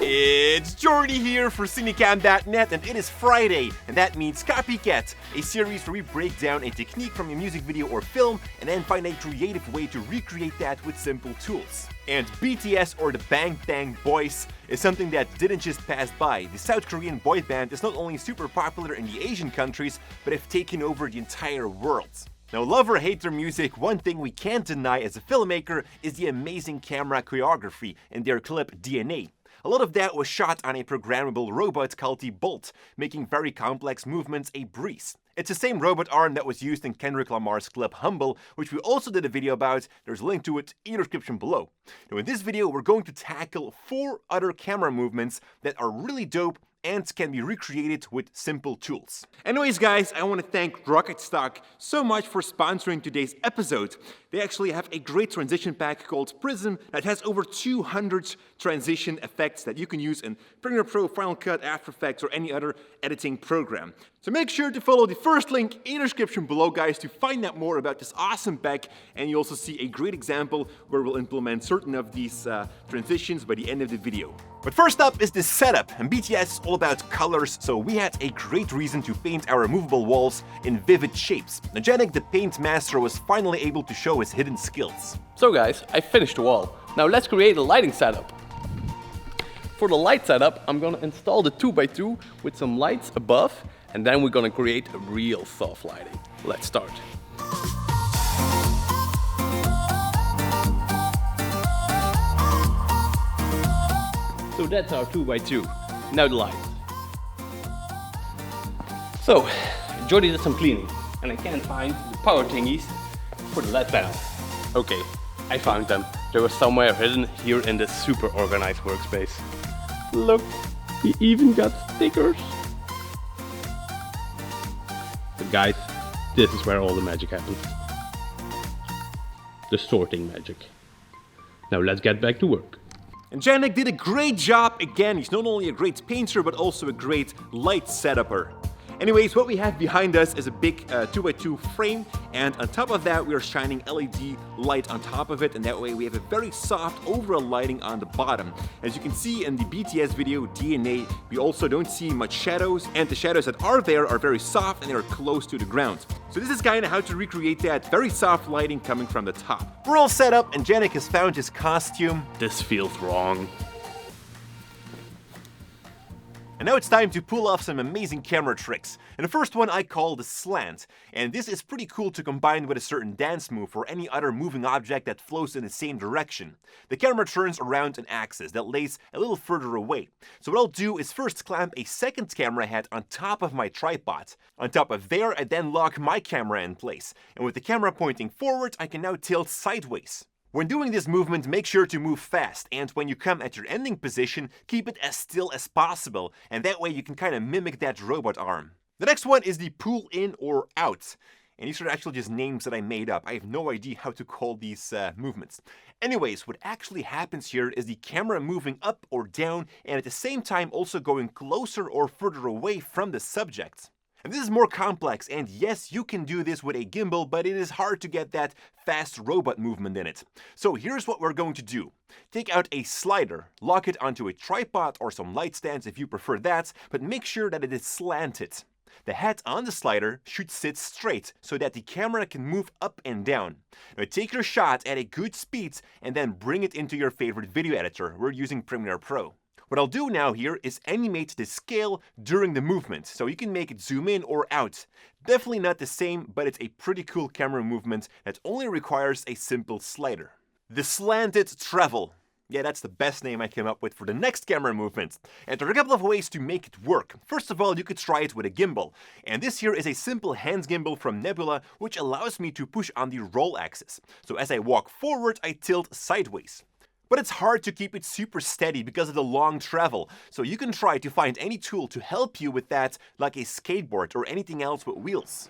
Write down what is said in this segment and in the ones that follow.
It's Jordy here for Cinecom.net, and it is Friday, and that means Copycat, a series where we break down a technique from a music video or film and then find a creative way to recreate that with simple tools. And BTS, or the Bangtan Boys, is something that didn't just pass by. The South Korean boy band is not only super popular in the Asian countries, but have taken over the entire world. Now, love or hate their music, one thing we can't deny as a filmmaker is the amazing camera choreography in their clip DNA. A lot of that was shot on a programmable robot called the Bolt, making very complex movements a breeze. It's the same robot arm that was used in Kendrick Lamar's clip Humble, which we also did a video about. There's a link to it in the description below. Now, in this video, we're going to tackle 4 other camera movements that are really dope and can be recreated with simple tools. Anyways guys, I want to thank Rocket Stock so much for sponsoring today's episode. They actually have a great transition pack called Prism that has over 200 transition effects that you can use in Premiere Pro, Final Cut, After Effects, or any other editing program. So make sure to follow the first link in the description below, guys, to find out more about this awesome pack, and you also see a great example where we'll implement certain of these transitions by the end of the video. But first up is the setup, and BTS is all about colors, so we had a great reason to paint our removable walls in vivid shapes. Janik, the paint master, was finally able to show his hidden skills. So guys, I finished the wall. Now let's create a lighting setup. For the light setup, I'm gonna install the 2x2 with some lights above, and then we're gonna create a real soft lighting. Let's start. So that's our 2x2. Now the lights. So, Jordy did some cleaning, and I can't find the power thingies for the LED panel. Okay, I found them. They were somewhere hidden here in this super organized workspace. Look, he even got stickers. But guys, this is where all the magic happens. The sorting magic. Now let's get back to work. And Janik did a great job again. He's not only a great painter, but also a great light setupper. Anyways, what we have behind us is a big 2x2 frame, and on top of that we are shining LED light on top of it, and that way we have a very soft overall lighting on the bottom. As you can see in the BTS video DNA, we also don't see much shadows, and the shadows that are there are very soft and they are close to the ground. So this is kind of how to recreate that very soft lighting coming from the top. We're all set up, and Janik has found his costume. This feels wrong. And now it's time to pull off some amazing camera tricks. And the first one I call the slant. And this is pretty cool to combine with a certain dance move or any other moving object that flows in the same direction. The camera turns around an axis that lays a little further away. So what I'll do is first clamp a second camera head on top of my tripod. On top of there, I then lock my camera in place. And with the camera pointing forward, I can now tilt sideways. When doing this movement, make sure to move fast, and when you come at your ending position, keep it as still as possible, and that way you can kind of mimic that robot arm. The next one is the pull in or out, and these are actually just names that I made up. I have no idea how to call these movements. Anyways, what actually happens here is the camera moving up or down, and at the same time also going closer or further away from the subject. And this is more complex, and yes, you can do this with a gimbal, but it is hard to get that fast robot movement in it. So here's what we're going to do. Take out a slider, lock it onto a tripod or some light stands if you prefer that, but make sure that it is slanted. The head on the slider should sit straight so that the camera can move up and down. Now take your shot at a good speed and then bring it into your favorite video editor. We're using Premiere Pro. What I'll do now here is animate the scale during the movement, so you can make it zoom in or out. Definitely not the same, but it's a pretty cool camera movement that only requires a simple slider. The slanted travel. Yeah, that's the best name I came up with for the next camera movement. And there are a couple of ways to make it work. First of all, you could try it with a gimbal. And this here is a simple hand gimbal from Nebula, which allows me to push on the roll axis. So as I walk forward, I tilt sideways. But it's hard to keep it super steady because of the long travel, so you can try to find any tool to help you with that, like a skateboard or anything else with wheels.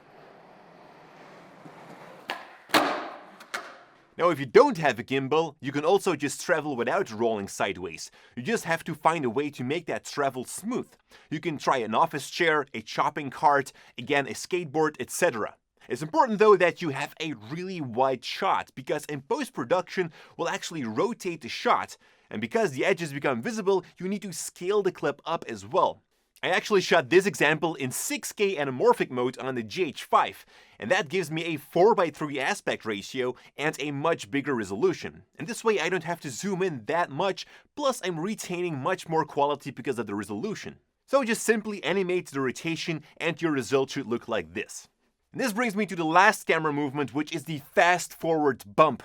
Now if you don't have a gimbal, you can also just travel without rolling sideways. You just have to find a way to make that travel smooth. You can try an office chair, a shopping cart, again a skateboard, etc. It's important though that you have a really wide shot, because in post-production we'll actually rotate the shot, and because the edges become visible, you need to scale the clip up as well. I actually shot this example in 6K anamorphic mode on the GH5, and that gives me a 4:3 aspect ratio and a much bigger resolution. And this way I don't have to zoom in that much, plus I'm retaining much more quality because of the resolution. So just simply animate the rotation and your result should look like this. And this brings me to the last camera movement, which is the fast forward bump.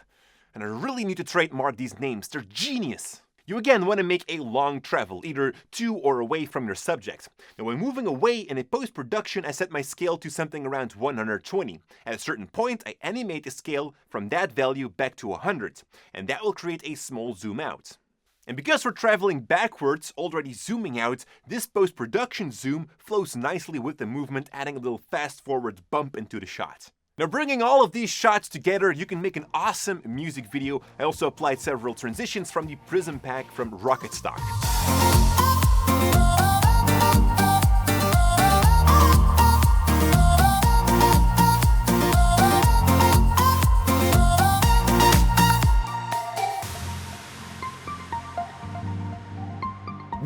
And I really need to trademark these names, they're genius. You again want to make a long travel, either to or away from your subject. Now when moving away in a post-production, I set my scale to something around 120. At a certain point, I animate the scale from that value back to 100, and that will create a small zoom out. And because we're traveling backwards, already zooming out, this post-production zoom flows nicely with the movement, adding a little fast-forward bump into the shot. Now bringing all of these shots together, you can make an awesome music video. I also applied several transitions from the Prism pack from Rocketstock.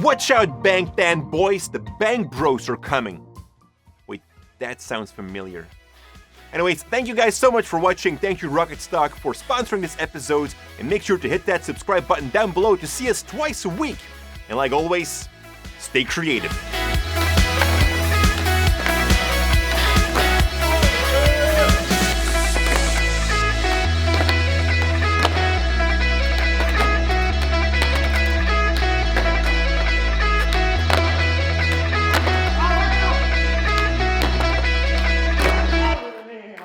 Watch out, Bangtan boys, the Bang Bros are coming. Wait, that sounds familiar. Anyways, thank you guys so much for watching. Thank you Rocketstock for sponsoring this episode, and make sure to hit that subscribe button down below to see us twice a week. And like always, stay creative.